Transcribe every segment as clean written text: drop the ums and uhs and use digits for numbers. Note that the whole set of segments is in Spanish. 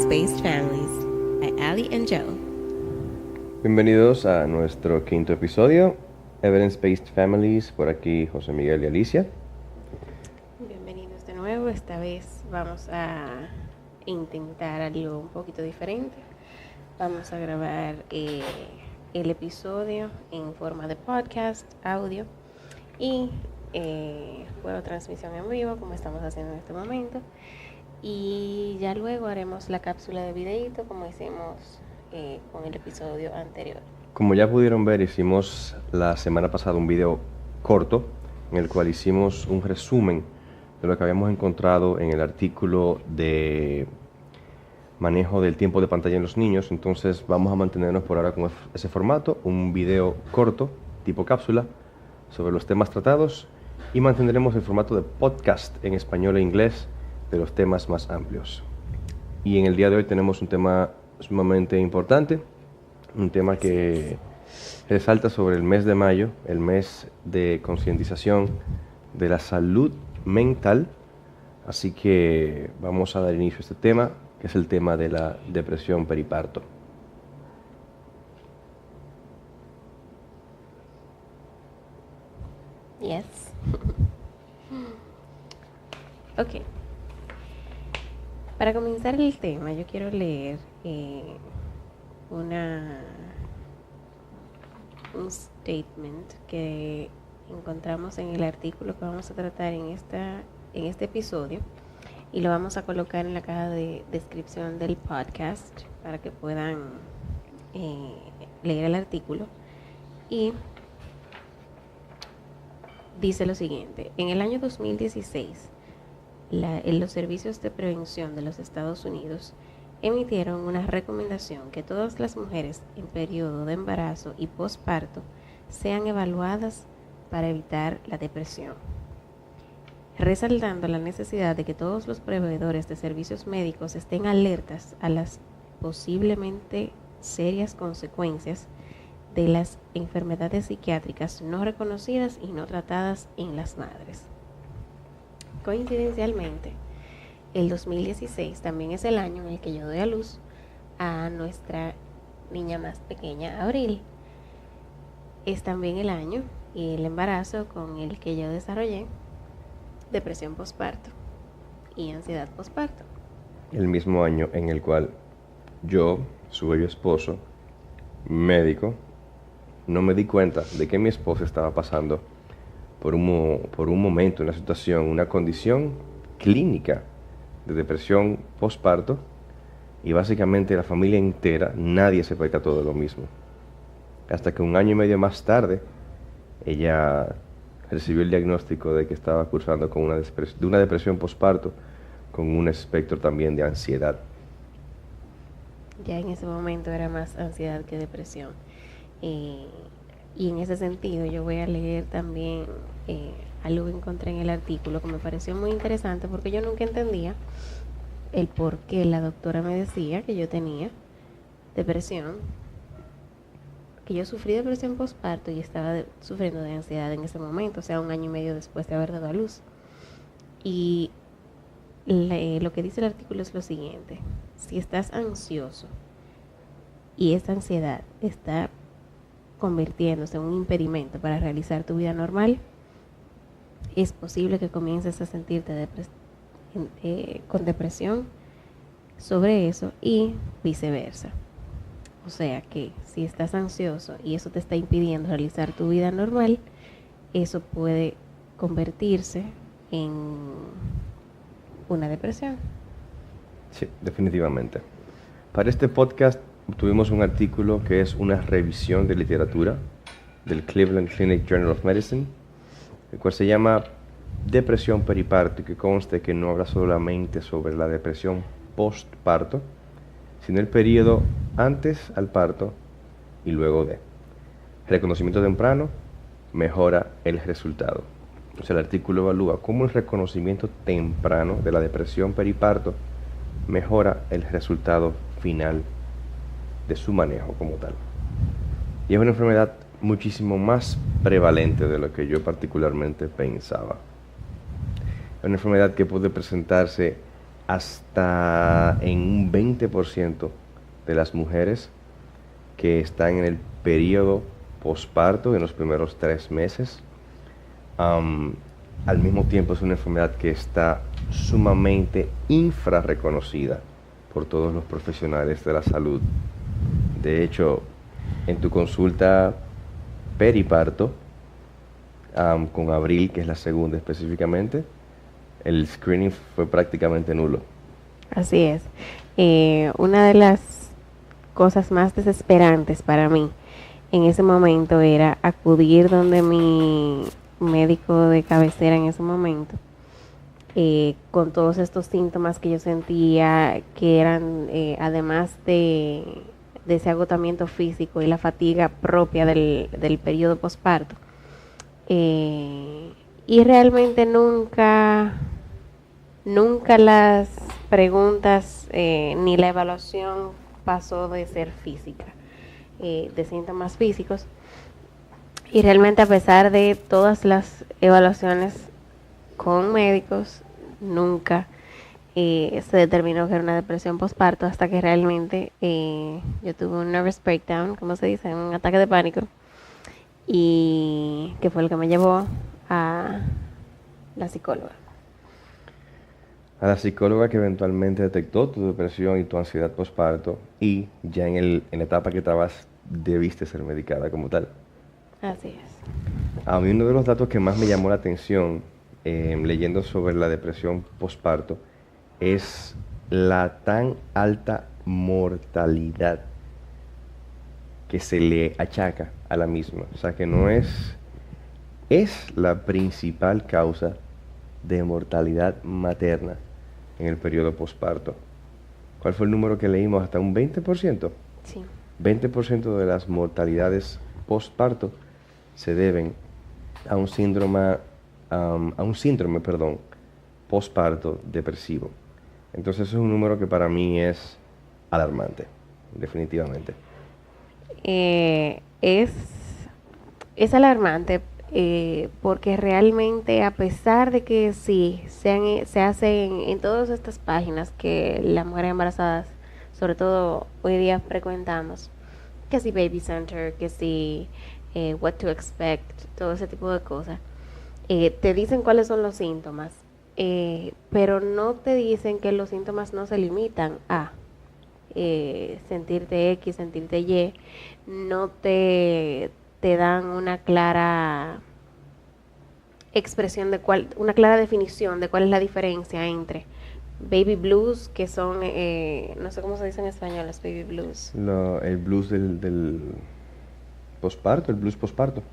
Evidence-Based Families by Ali and Joe. Bienvenidos a nuestro quinto episodio, Evidence-Based Families, por aquí José Miguel y Alicia. Bienvenidos de nuevo, esta vez vamos a intentar algo un poquito diferente. Vamos a grabar el episodio en forma de podcast, audio y transmisión en vivo como estamos haciendo en este momento. Y ya luego haremos la cápsula de videíto como hicimos con el episodio anterior. Como ya pudieron ver, hicimos la semana pasada un video corto en el cual hicimos un resumen de lo que habíamos encontrado en el artículo de manejo del tiempo de pantalla en los niños. Entonces vamos a mantenernos por ahora con ese formato, un video corto tipo cápsula sobre los temas tratados, y mantendremos el formato de podcast en español e inglés de los temas más amplios. Y en el día de hoy tenemos un tema sumamente importante, un tema que resalta sobre el mes de mayo, el mes de concientización de la salud mental. Así que vamos a dar inicio a este tema, que es el tema de la depresión periparto. Yes. Ok. Para comenzar el tema, yo quiero leer un statement que encontramos en el artículo que vamos a tratar en este episodio, y lo vamos a colocar en la caja de descripción del podcast para que puedan leer el artículo. Y dice lo siguiente: en el año 2016, los servicios de prevención de los Estados Unidos emitieron una recomendación que todas las mujeres en periodo de embarazo y posparto sean evaluadas para evitar la depresión, resaltando la necesidad de que todos los proveedores de servicios médicos estén alertas a las posiblemente serias consecuencias de las enfermedades psiquiátricas no reconocidas y no tratadas en las madres. Coincidencialmente, el 2016 también es el año en el que yo doy a luz a nuestra niña más pequeña, Abril. Es también el año y el embarazo con el que yo desarrollé depresión posparto y ansiedad posparto. El mismo año en el cual yo, su bello esposo, médico, no me di cuenta de que mi esposa estaba pasando por un momento, una situación, una condición clínica de depresión postparto, y básicamente la familia entera, nadie se percató de lo mismo. Hasta que un año y medio más tarde, ella recibió el diagnóstico de que estaba cursando con una depresión postparto, con un espectro también de ansiedad. Ya en ese momento era más ansiedad que depresión. Y en ese sentido yo voy a leer también algo que encontré en el artículo que me pareció muy interesante, porque yo nunca entendía el por qué la doctora me decía que yo tenía depresión, que yo sufrí depresión postparto y estaba sufriendo de ansiedad en ese momento, o sea, un año y medio después de haber dado a luz. Y lo que dice el artículo es lo siguiente: si estás ansioso y esa ansiedad está convirtiéndose en un impedimento para realizar tu vida normal, es posible que comiences a sentirte con depresión sobre eso y viceversa. O sea que si estás ansioso y eso te está impidiendo realizar tu vida normal, eso puede convertirse en una depresión. Sí, definitivamente. Para este podcast tuvimos un artículo que es una revisión de literatura del Cleveland Clinic Journal of Medicine, el cual se llama Depresión periparto, y que conste que no habla solamente sobre la depresión postparto, sino el periodo antes al parto y luego de. Reconocimiento temprano mejora el resultado. O sea, el artículo evalúa cómo el reconocimiento temprano de la depresión periparto mejora el resultado final de su manejo como tal. Y es una enfermedad muchísimo más prevalente de lo que yo particularmente pensaba. Es una enfermedad que puede presentarse hasta en un 20% de las mujeres que están en el periodo posparto, en los primeros 3 meses. Al mismo tiempo es una enfermedad que está sumamente infrarreconocida por todos los profesionales de la salud. De hecho, en tu consulta periparto, con Abril, que es la segunda específicamente, el screening fue prácticamente nulo. Así es. Una de las cosas más desesperantes para mí en ese momento era acudir donde mi médico de cabecera en ese momento, con todos estos síntomas que yo sentía, que eran además de ese agotamiento físico y la fatiga propia del periodo posparto. Y realmente nunca las preguntas ni la evaluación pasó de ser física, de síntomas físicos. Y realmente, a pesar de todas las evaluaciones con médicos, nunca se determinó que era una depresión postparto, hasta que realmente yo tuve un nervous breakdown, como se dice, un ataque de pánico, y que fue lo que me llevó a la psicóloga. A la psicóloga, que eventualmente detectó tu depresión y tu ansiedad postparto, y ya en la etapa que estabas debiste ser medicada como tal. Así es. A mí uno de los datos que más me llamó la atención leyendo sobre la depresión postparto es la tan alta mortalidad que se le achaca a la misma. O sea, que no es la principal causa de mortalidad materna en el periodo posparto. ¿Cuál fue el número que leímos? Hasta un 20%. Sí. 20% de las mortalidades postparto se deben a un síndrome, postparto depresivo. Entonces eso es un número que para mí es alarmante, definitivamente. Es alarmante, porque realmente, a pesar de que sí se hacen en todas estas páginas que las mujeres embarazadas, sobre todo hoy día, frecuentamos, que si Baby Center, que si What to Expect, todo ese tipo de cosas, te dicen cuáles son los síntomas, pero no te dicen que los síntomas no se limitan a sentirte X, sentirte Y. No te dan una clara expresión una clara definición de cuál es la diferencia entre baby blues, que son, no sé cómo se dice en español, los baby blues. El blues del posparto, el blues posparto.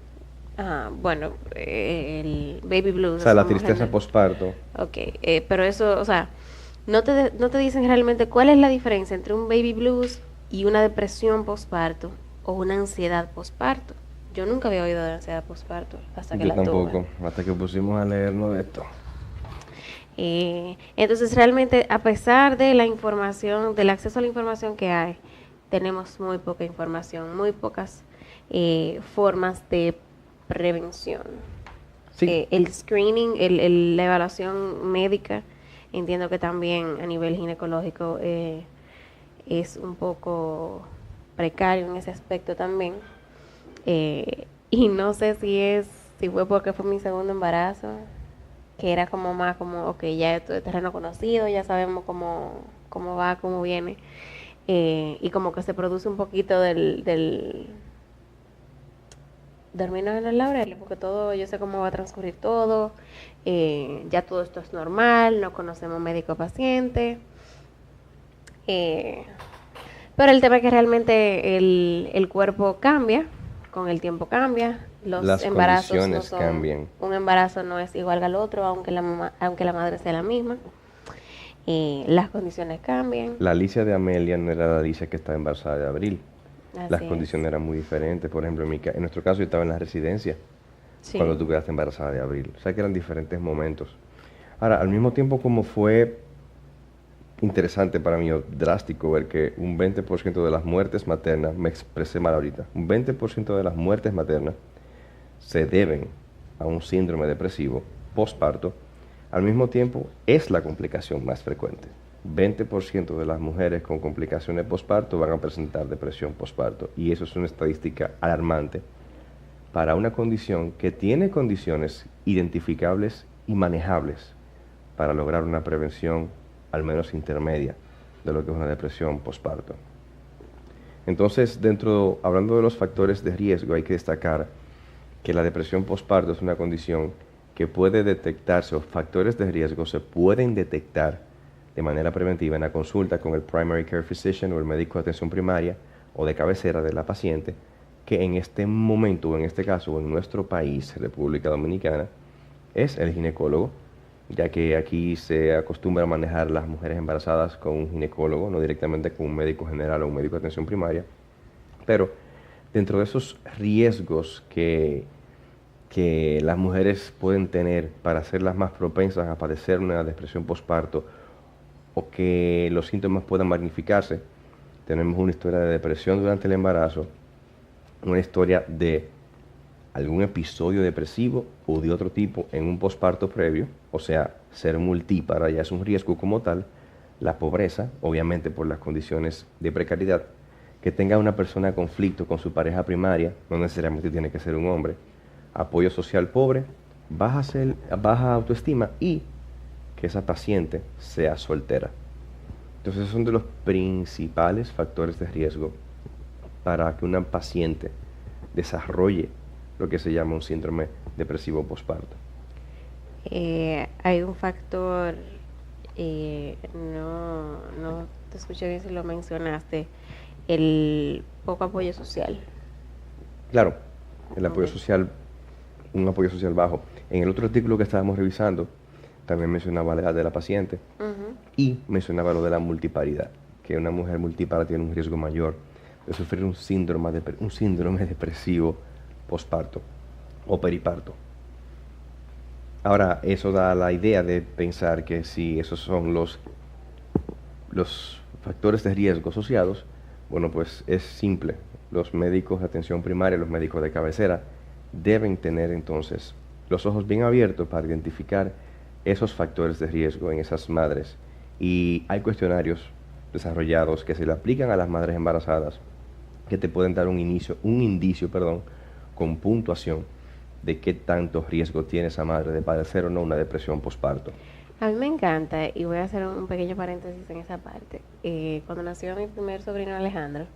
Bueno, el baby blues. O sea, la tristeza posparto. Ok, pero eso, o sea, no te dicen realmente cuál es la diferencia entre un baby blues y una depresión posparto o una ansiedad posparto. Yo nunca había oído de ansiedad posparto hasta que Yo la tampoco, tuve. hasta que pusimos a leernos de esto. Entonces, realmente, a pesar de la información, del acceso a la información que hay, tenemos muy poca información, muy pocas formas de prevención. Sí. El screening, la evaluación médica, entiendo que también a nivel ginecológico es un poco precario en ese aspecto también. Y no sé si fue porque fue mi segundo embarazo, que era como más como, ok, ya esto es terreno conocido, ya sabemos cómo va, cómo viene, y como que se produce un poquito del dormirnos en los laureles, porque todo, yo sé cómo va a transcurrir todo, ya todo esto es normal, no conocemos médico-paciente, pero el tema es que realmente el cuerpo cambia, con el tiempo cambia, Las embarazos condiciones cambian. un embarazo no es igual al otro, aunque la madre sea la misma, las condiciones cambian. La Alicia de Amelia no era la Alicia que estaba embarazada de Abril. Las Así condiciones es. eran muy diferentes. Por ejemplo, en nuestro caso yo estaba en la residencia Sí. cuando tú quedaste embarazada de Abril. O sea que eran diferentes momentos. Ahora, al mismo tiempo, como fue interesante para mí, o drástico, ver que un 20% de las muertes maternas, me expresé mal ahorita, un 20% de las muertes maternas se deben a un síndrome depresivo postparto, al mismo tiempo es la complicación más frecuente. 20% de las mujeres con complicaciones posparto van a presentar depresión posparto. Y eso es una estadística alarmante para una condición que tiene condiciones identificables y manejables para lograr una prevención, al menos intermedia, de lo que es una depresión posparto. Entonces, hablando de los factores de riesgo, hay que destacar que la depresión posparto es una condición que puede detectarse, o factores de riesgo se pueden detectar de manera preventiva en la consulta con el primary care physician o el médico de atención primaria o de cabecera de la paciente, que en este momento, o en este caso, en nuestro país, República Dominicana, es el ginecólogo, ya que aquí se acostumbra a manejar las mujeres embarazadas con un ginecólogo, no directamente con un médico general o un médico de atención primaria. Pero dentro de esos riesgos que las mujeres pueden tener para hacerlas más propensas a padecer una depresión posparto o que los síntomas puedan magnificarse, tenemos una historia de depresión durante el embarazo, una historia de algún episodio depresivo o de otro tipo en un posparto previo, o sea, ser multípara ya es un riesgo como tal, la pobreza, obviamente por las condiciones de precariedad, que tenga una persona en conflicto con su pareja primaria, no necesariamente tiene que ser un hombre, apoyo social pobre, baja autoestima y que esa paciente sea soltera. Entonces, esos son de los principales factores de riesgo para que una paciente desarrolle lo que se llama un síndrome depresivo posparto. Hay un factor, no te escuché bien si lo mencionaste, el poco apoyo social. Claro, el apoyo social, un apoyo social bajo. En el otro artículo que estábamos revisando, también mencionaba la edad de la paciente y mencionaba lo de la multiparidad, que una mujer multipara tiene un riesgo mayor de sufrir un síndrome depresivo posparto o periparto. Ahora, eso da la idea de pensar que si esos son los factores de riesgo asociados, bueno, pues es simple. Los médicos de atención primaria, los médicos de cabecera, deben tener entonces los ojos bien abiertos para identificar esos factores de riesgo en esas madres. Y hay cuestionarios desarrollados que se le aplican a las madres embarazadas que te pueden dar un indicio, con puntuación de qué tanto riesgo tiene esa madre de padecer o no una depresión posparto. A mí me encanta, y voy a hacer un pequeño paréntesis en esa parte. Cuando nació mi primer sobrino Alejandro,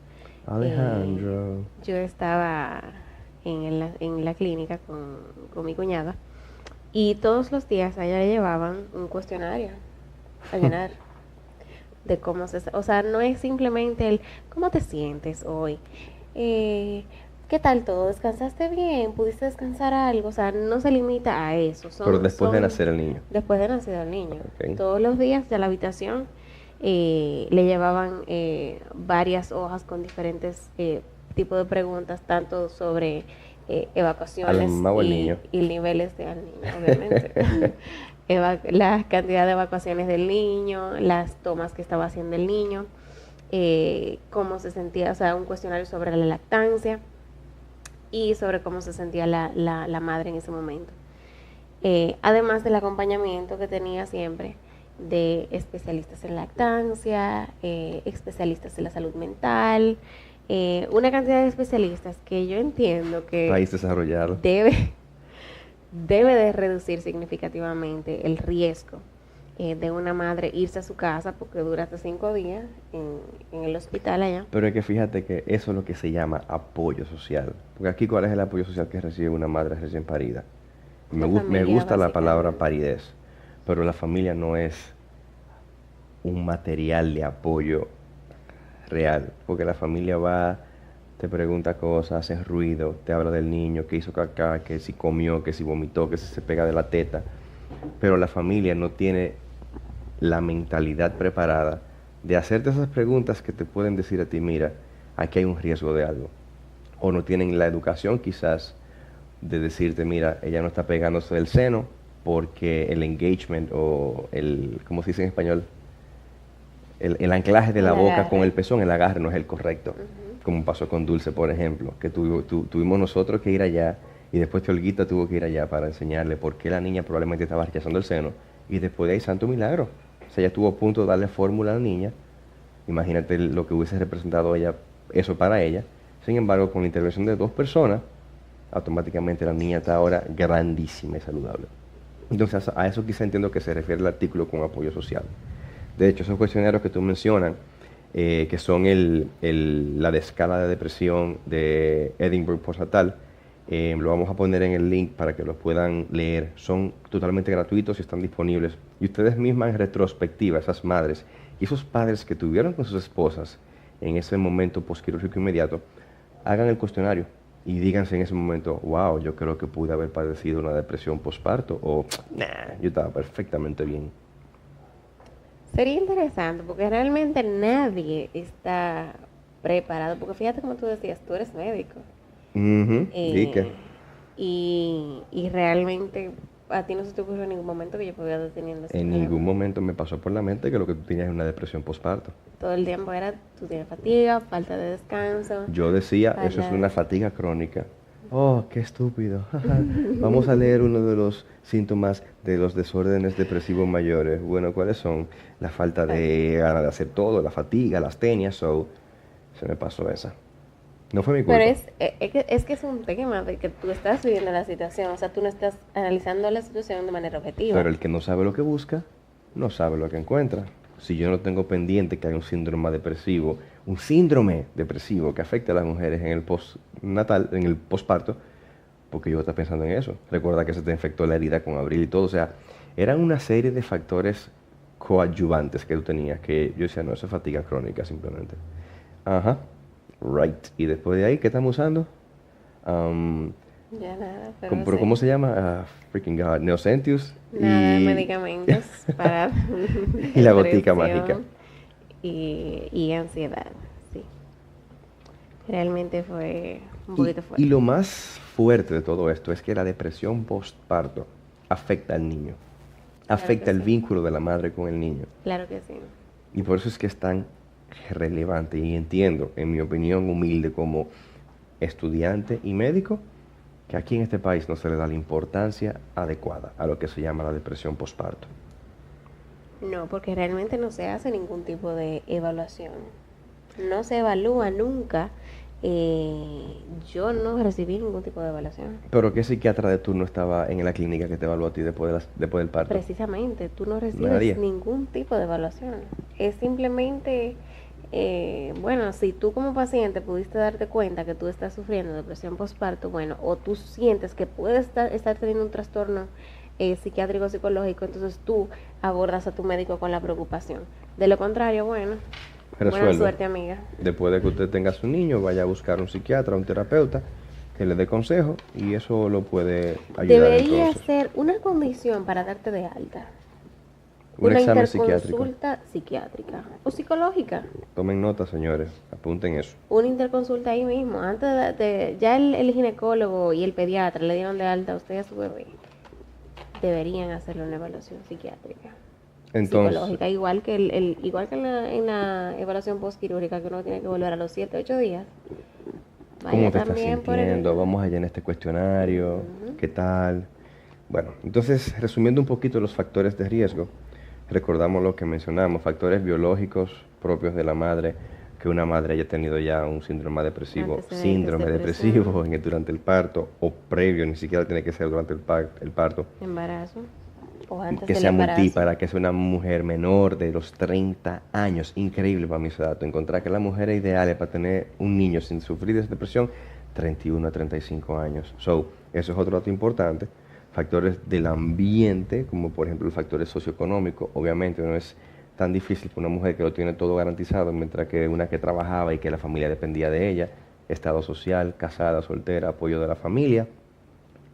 yo estaba en la clínica con mi cuñada y todos los días a ella le llevaban un cuestionario a llenar de cómo o sea, no es simplemente el cómo te sientes hoy, ¿qué tal todo? ¿Descansaste bien? ¿Pudiste descansar algo? O sea, no se limita a eso. Pero después de nacer el niño. Después de nacer el niño. Okay. Todos los días de la habitación le llevaban varias hojas con diferentes tipos de preguntas, tanto sobre evacuaciones y niveles de al niño, obviamente. La cantidad de evacuaciones del niño, las tomas que estaba haciendo el niño, cómo se sentía, o sea, un cuestionario sobre la lactancia y sobre cómo se sentía la madre en ese momento. Además del acompañamiento que tenía siempre de especialistas en lactancia, especialistas en la salud mental, una cantidad de especialistas que yo entiendo que país desarrollado debe de reducir significativamente el riesgo de una madre irse a su casa porque dura hasta 5 días en el hospital allá. Pero es que fíjate que eso es lo que se llama apoyo social. Porque aquí, ¿cuál es el apoyo social que recibe una madre recién parida? Me gusta la palabra paridez, pero la familia no es un material de apoyo real, porque la familia va, te pregunta cosas, hace ruido, te habla del niño, que hizo caca, que si comió, que si vomitó, que si se pega de la teta, pero la familia no tiene la mentalidad preparada de hacerte esas preguntas que te pueden decir a ti, mira, aquí hay un riesgo de algo, o no tienen la educación quizás de decirte, mira, ella no está pegándose del seno porque el engagement o el, ¿cómo se dice en español? El anclaje de la boca con el pezón, el agarre no es el correcto, como pasó con Dulce, por ejemplo, que tuvimos nosotros que ir allá y después Olguita tuvo que ir allá para enseñarle por qué la niña probablemente estaba rechazando el seno y después de ahí, santo milagro, O sea, ella estuvo a punto de darle fórmula a la niña. Imagínate lo que hubiese representado ella, eso para ella. Sin embargo, con la intervención de 2 personas, automáticamente la niña está ahora grandísima y saludable. Entonces, a eso quizá entiendo que se refiere el artículo con apoyo social. De hecho, esos cuestionarios que tú mencionas, que son la de escala de depresión de Edinburgh Postnatal, lo vamos a poner en el link para que los puedan leer. Son totalmente gratuitos y están disponibles. Y ustedes mismas en retrospectiva, esas madres y esos padres que tuvieron con sus esposas en ese momento postquirúrgico inmediato, hagan el cuestionario y díganse en ese momento, wow, yo creo que pude haber padecido una depresión postparto, o nah, yo estaba perfectamente bien. Sería interesante porque realmente nadie está preparado, porque fíjate como tú decías, tú eres médico. ¿Y qué? eh, y realmente a ti no se te ocurrió en ningún momento que yo pudiera estar teniendo ese En problema. ningún momento me pasó por la mente que lo que tú tenías es una depresión postparto. Todo el tiempo era, tú tienes fatiga, falta de descanso. Yo decía, eso es falta- una fatiga crónica. Oh, qué estúpido. Vamos a leer uno de los síntomas de los desórdenes depresivos mayores. Bueno, ¿cuáles son? La falta de ganas de hacer todo, la fatiga, las tenias, se me pasó esa. No fue mi culpa. Pero es que es un tema de que tú estás viviendo la situación, o sea, tú no estás analizando la situación de manera objetiva. Pero el que no sabe lo que busca, no sabe lo que encuentra. Si yo no tengo pendiente que hay un síndrome depresivo que afecta a las mujeres en el postnatal, en el posparto, porque yo estaba pensando en eso. Recuerda que se te infectó la herida con abril y todo. O sea, eran una serie de factores coadyuvantes que tú tenías que yo decía, no, eso es fatiga crónica simplemente. Ajá, right. Y después de ahí, ¿qué estamos usando? Ya nada, pero ¿Pero sí. cómo se llama? Freaking God. Neocentius Nada de y, medicamentos para y la botica depresión mágica. y ansiedad, sí. Realmente fue un Y, poquito y fuerte. lo más fuerte de todo esto es que la depresión postparto afecta al niño, afecta que el sí. vínculo de la madre con el niño. Claro que sí. Y por eso es que es tan relevante y entiendo, en mi opinión humilde como estudiante y médico, que aquí en este país no se le da la importancia adecuada a lo que se llama la depresión postparto. No, porque realmente no se hace ningún tipo de evaluación. No se evalúa nunca. Yo no recibí ningún tipo de evaluación. Pero ¿qué psiquiatra de turno estaba en la clínica que te evaluó a ti después del parto? Precisamente, tú no recibes Nadie. ningún tipo de evaluación. Es simplemente, bueno, si tú como paciente pudiste darte cuenta que tú estás sufriendo depresión postparto, bueno, o tú sientes que puedes estar teniendo un trastorno psiquiátrico psicológico, entonces tú abordas a tu médico con la preocupación. De lo contrario, bueno, buena Resuelve. suerte, amiga. Después de que usted tenga su niño, vaya a buscar un psiquiatra, un terapeuta que le dé consejo y eso lo puede ayudar Debería entonces. ser una condición para darte de alta. Un Una examen psiquiátrico. interconsulta psiquiátrica o psicológica. Tomen nota, señores, apunten eso. Una interconsulta ahí mismo. Antes ya el ginecólogo y el pediatra le dieron de alta a usted y a su bebé. Deberían hacerle una evaluación psiquiátrica. Entonces, Psicológica, igual que igual que en la evaluación postquirúrgica, que uno tiene que volver a los 7, 8 días. ¿cómo Vaya te estás también por sintiendo? Vamos allá en este cuestionario. ¿Qué tal? Bueno, entonces, resumiendo un poquito los factores de riesgo, recordamos lo que mencionamos, factores biológicos propios de la madre, que una madre haya tenido ya un síndrome depresivo, durante el parto o previo, ni siquiera tiene que ser durante el parto, embarazo o antes que del sea embarazo. multípara, que sea una mujer menor de los 30 años. Increíble para mí ese dato, encontrar que la mujer ideal es para tener un niño sin sufrir de depresión, 31 a 35 años. Eso es otro dato importante. Factores del ambiente, como por ejemplo los factores socioeconómicos. Obviamente no es tan difícil para una mujer que lo tiene todo garantizado, mientras que una que trabajaba y que la familia dependía de ella, estado social, casada, soltera, apoyo de la familia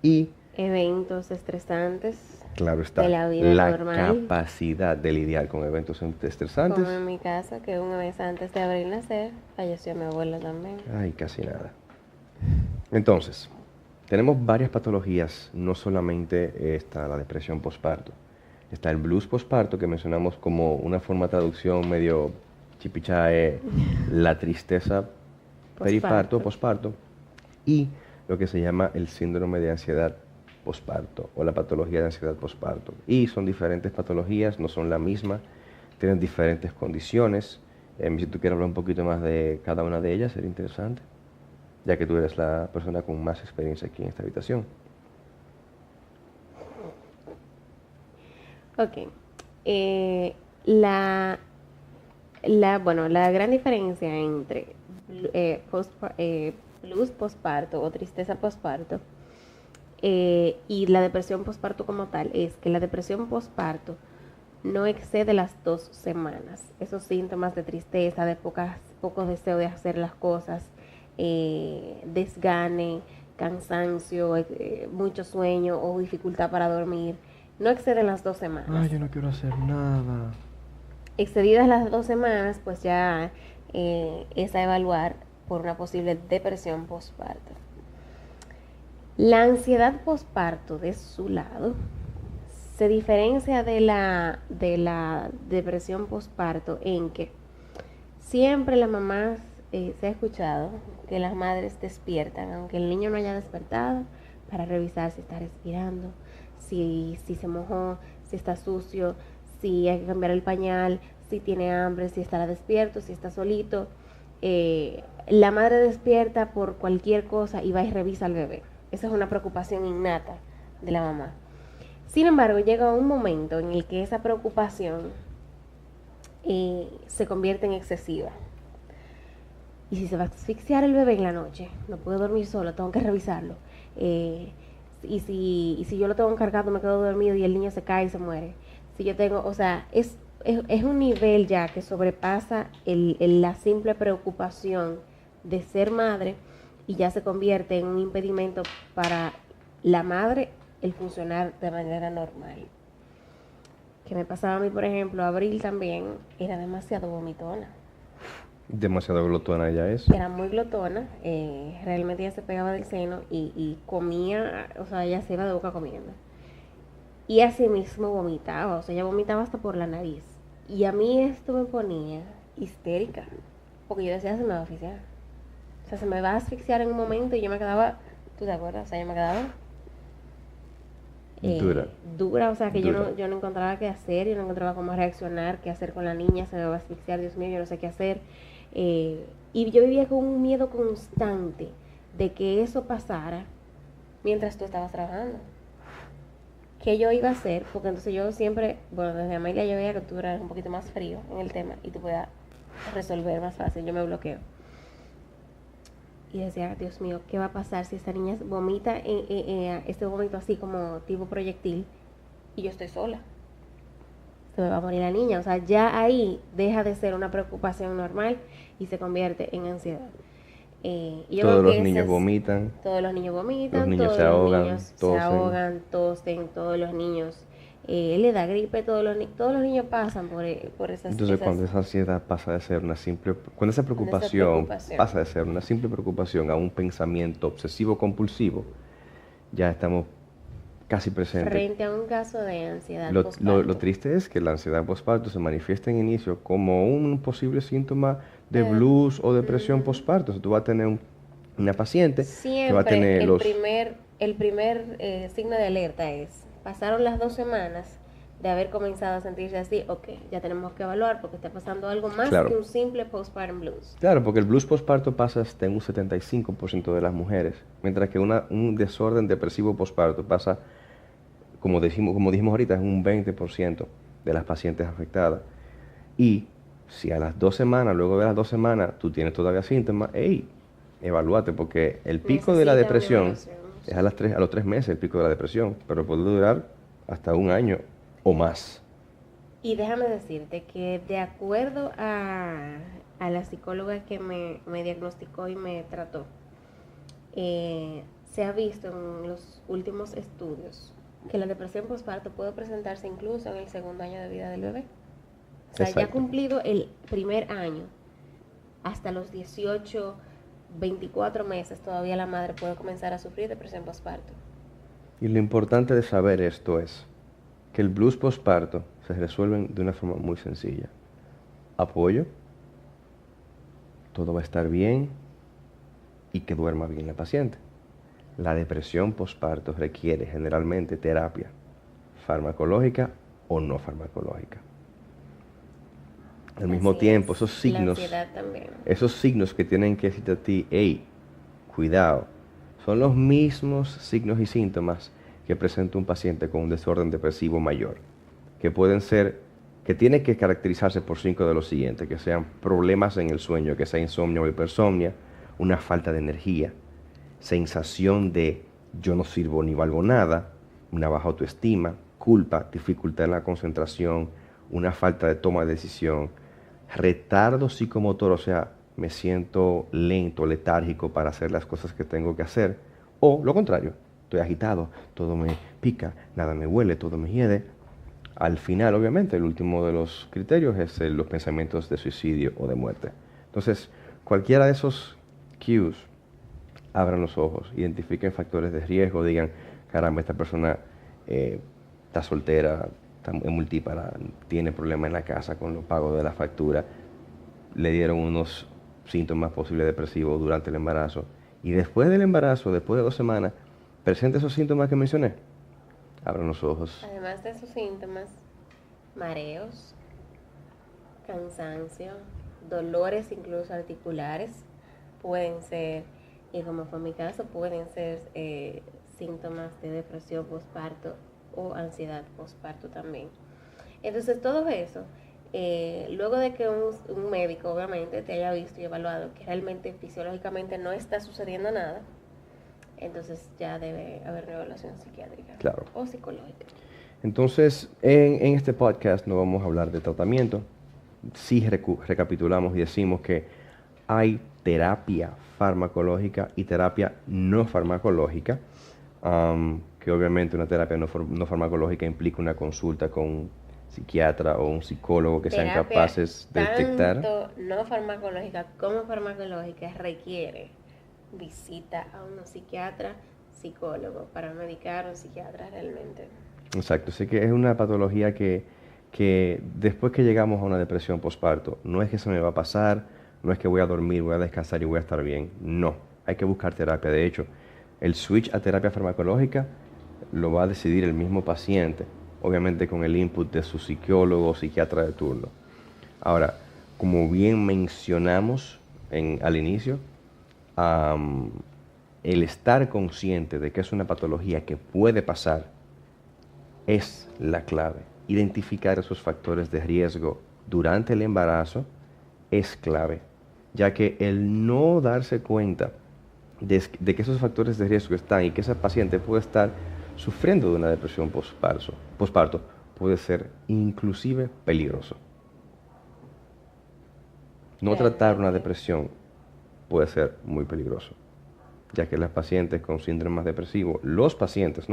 y, Eventos estresantes. claro está, De la vida normal. capacidad de lidiar con eventos estresantes. Como en mi casa, que un mes antes de Abril nacer, falleció mi abuela también. Ay, casi nada. Entonces, tenemos varias patologías, no solamente está la depresión postparto. Está el blues postparto, que mencionamos como una forma de traducción medio chipichae, la tristeza periparto, posparto, y lo que se llama el síndrome de ansiedad posparto o la patología de ansiedad posparto. Y son diferentes patologías, no son la misma. tienen diferentes condiciones. Si tú quieres hablar un poquito más de cada una de ellas, sería interesante, ya que tú eres la persona con más experiencia aquí en esta habitación. Ok. La gran diferencia entre blues postparto o tristeza postparto y la depresión postparto como tal es que la depresión postparto no excede las 2 semanas. Esos síntomas de tristeza, de poco deseo de hacer las cosas, desgane, cansancio, mucho sueño o dificultad para dormir, no exceden las 2 semanas. Ay, yo no quiero hacer nada. Excedidas las 2 semanas, pues ya es a evaluar por una posible depresión postparto. La ansiedad postparto, de su lado, se diferencia de la depresión postparto en que siempre las mamás, se ha escuchado que las madres despiertan, aunque el niño no haya despertado, para revisar si está respirando, si se mojó, si está sucio, si hay que cambiar el pañal, si tiene hambre, si estará despierto, si está solito. La madre despierta por cualquier cosa y va y revisa al bebé. Esa es una preocupación innata de la mamá. Sin embargo, llega un momento en el que esa preocupación se convierte en excesiva. Y si se va a asfixiar el bebé en la noche, no puedo dormir solo, tengo que revisarlo. Y si yo lo tengo cargado, me quedo dormido y el niño se cae y se muere. Si yo tengo, o sea, es un nivel ya que sobrepasa la simple preocupación de ser madre y ya se convierte en un impedimento para la madre el funcionar de manera normal. Que me pasaba a mí, por ejemplo, Abril también era demasiado vomitona. Demasiado glotona ya es. Era muy glotona, realmente ella se pegaba del seno y comía, o sea, ella se iba de boca comiendo. Y así mismo vomitaba, o sea, ella vomitaba hasta por la nariz. Y a mí esto me ponía histérica, porque yo decía, se me va a asfixiar. O sea, se me va a asfixiar en un momento y yo me quedaba, ¿tú te acuerdas? O sea, yo me quedaba dura, o sea, que Dura. yo no encontraba qué hacer, yo no encontraba cómo reaccionar, qué hacer con la niña, se me va a asfixiar, Dios mío, yo no sé qué hacer. Y yo vivía con un miedo constante de que eso pasara mientras tú estabas trabajando. ¿Qué yo iba a hacer? Porque entonces yo siempre, bueno, desde Amelia yo veía que tú eras un poquito más frío en el tema y tú podías resolver más fácil, yo me bloqueo. Y decía, Dios mío, ¿qué va a pasar si esta niña vomita este vómito así como tipo proyectil y yo estoy sola? Se me va a morir la niña. O sea, ya ahí deja de ser una preocupación normal y se convierte en ansiedad. Y yo Todos creo que los niños vomitan. Todos los niños vomitan, Los niños todos se los ahogan, niños tosen. se ahogan, tosen, todos los niños le da gripe, todos los niños pasan por esas. Entonces, cuando esa ansiedad pasa de ser una simple, cuando esa preocupación pasa de ser una simple preocupación a un pensamiento obsesivo compulsivo, ya estamos casi presentes. Frente a un caso de ansiedad Lo triste es que la ansiedad postparto se manifiesta en inicio como un posible síntoma de blues o depresión postparto. O sea, tú vas a tener una paciente que va a tener el primer signo de alerta es, pasaron las 2 semanas de haber comenzado a sentirse así, ok, ya tenemos que evaluar porque está pasando algo más que un simple postpartum blues. Claro, porque el blues postparto pasa hasta en un 75% de las mujeres, mientras que un desorden depresivo postparto pasa, como dijimos ahorita, es un 20% de las pacientes afectadas. Y si a las 2 semanas, luego de las 2 semanas, tú tienes todavía síntomas, evalúate, porque el pico de la depresión es a los 3 meses, el pico de la depresión, pero puede durar hasta un año o más. Y déjame decirte que de acuerdo a la psicóloga que me diagnosticó y me trató, se ha visto en los últimos estudios que la depresión postparto puede presentarse incluso en el segundo año de vida del bebé. O sea, ya cumplido el primer año, hasta los 18, 24 meses, todavía la madre puede comenzar a sufrir depresión postparto. Y lo importante de saber esto es que el blues postparto se resuelve de una forma muy sencilla. Apoyo, todo va a estar bien y que duerma bien la paciente. La depresión postparto requiere generalmente terapia farmacológica o no farmacológica. Al mismo Así tiempo, es. La ansiedad también. esos signos que tienen que decirte a ti, hey, cuidado, son los mismos signos y síntomas que presenta un paciente con un desorden depresivo mayor, que pueden ser, que tiene que caracterizarse por 5 de los siguientes, que sean problemas en el sueño, que sea insomnio o hipersomnia, una falta de energía, sensación de yo no sirvo ni valgo nada, una baja autoestima, culpa, dificultad en la concentración, una falta de toma de decisión, retardo psicomotor, o sea, me siento lento, letárgico para hacer las cosas que tengo que hacer, o lo contrario, estoy agitado, todo me pica, nada me huele, todo me hiede. Al final, obviamente, el último de los criterios es los pensamientos de suicidio o de muerte. Entonces, cualquiera de esos cues, abran los ojos, identifiquen factores de riesgo, digan, caramba, esta persona está soltera, está multípara, tiene problemas en la casa con los pagos de la factura, le dieron unos síntomas posibles depresivos durante el embarazo, y después del embarazo, después de 2 semanas, presenta esos síntomas que mencioné, abran los ojos. Además de esos síntomas, mareos, cansancio, dolores incluso articulares, pueden ser, y como fue mi caso, pueden ser síntomas de depresión postparto o ansiedad postparto también. Entonces todo eso, luego de que un médico obviamente te haya visto y evaluado que realmente fisiológicamente no está sucediendo nada, entonces ya debe haber una evaluación psiquiátrica, claro, o psicológica. Entonces, en este podcast no vamos a hablar de tratamiento. Sí recapitulamos y decimos que hay terapia farmacológica y terapia no farmacológica, que obviamente una terapia no farmacológica implica una consulta con un psiquiatra o un psicólogo que sean capaces de detectar. Tanto no farmacológica como farmacológica requiere visita a un psiquiatra, psicólogo, para medicar a un psiquiatra realmente. Exacto, sé que es una patología que después que llegamos a una depresión postparto, no es que se me va a pasar, no es que voy a dormir, voy a descansar y voy a estar bien. No, hay que buscar terapia. De hecho, el switch a terapia farmacológica lo va a decidir el mismo paciente, obviamente con el input de su psicólogo o psiquiatra de turno. Ahora, como bien mencionamos al inicio, el estar consciente de que es una patología que puede pasar es la clave. Identificar esos factores de riesgo durante el embarazo es clave, ya que el no darse cuenta de que esos factores de riesgo están y que esa paciente puede estar sufriendo de una depresión postparto puede ser inclusive peligroso. No tratar una depresión puede ser muy peligroso, ya que las pacientes con síndromes depresivos, los pacientes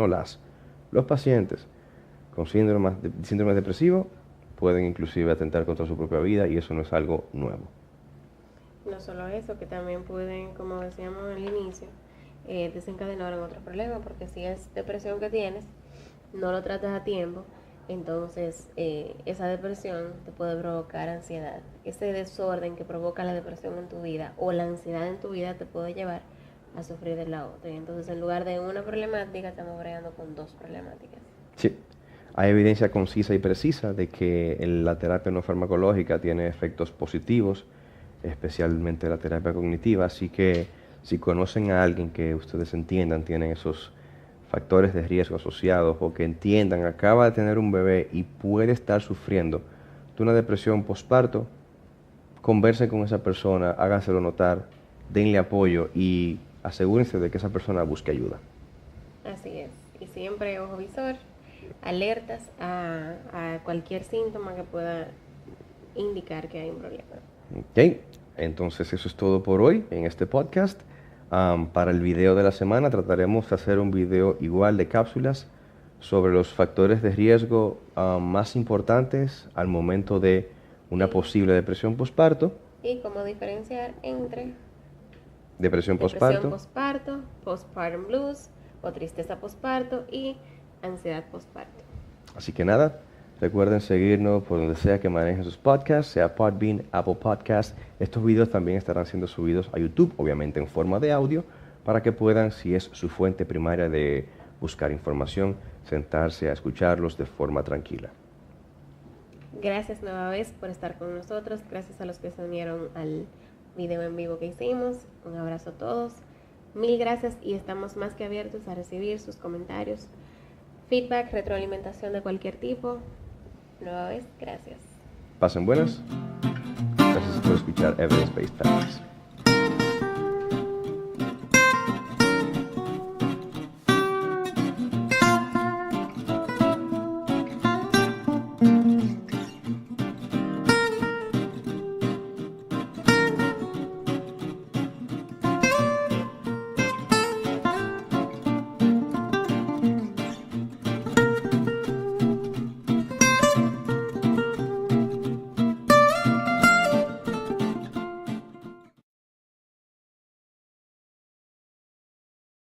con síndrome depresivo pueden inclusive atentar contra su propia vida y eso no es algo nuevo. No solo eso, que también pueden, como decíamos al inicio, desencadenar en otros problemas, porque si es depresión que tienes, no lo tratas a tiempo, entonces esa depresión te puede provocar ansiedad. Ese desorden que provoca la depresión en tu vida o la ansiedad en tu vida te puede llevar a sufrir de la otra. Y entonces en lugar de una problemática estamos bregando con 2 problemáticas. Sí, hay evidencia concisa y precisa de que la terapia no farmacológica tiene efectos positivos, especialmente la terapia cognitiva, así que si conocen a alguien que ustedes entiendan tienen esos factores de riesgo asociados o que entiendan acaba de tener un bebé y puede estar sufriendo de una depresión postparto, conversen con esa persona, háganselo notar, denle apoyo y asegúrense de que esa persona busque ayuda. Así es, y siempre ojo visor, alertas a cualquier síntoma que pueda indicar que hay un problema. Ok, entonces eso es todo por hoy en este podcast. Para el video de la semana trataremos de hacer un video igual de cápsulas sobre los factores de riesgo más importantes al momento de una posible depresión postparto. Y cómo diferenciar entre depresión postparto, postpartum blues o tristeza postparto y ansiedad postparto. Así que nada, recuerden seguirnos por donde sea que manejen sus podcasts, sea Podbean, Apple Podcasts. Estos videos también estarán siendo subidos a YouTube, obviamente en forma de audio, para que puedan, si es su fuente primaria de buscar información, sentarse a escucharlos de forma tranquila. Gracias nueva vez por estar con nosotros. Gracias a los que se unieron al video en vivo que hicimos. Un abrazo a todos. Mil gracias y estamos más que abiertos a recibir sus comentarios, feedback, retroalimentación de cualquier tipo. Nueva vez, gracias. Pasen buenas. Gracias por escuchar Evidence Based Facts.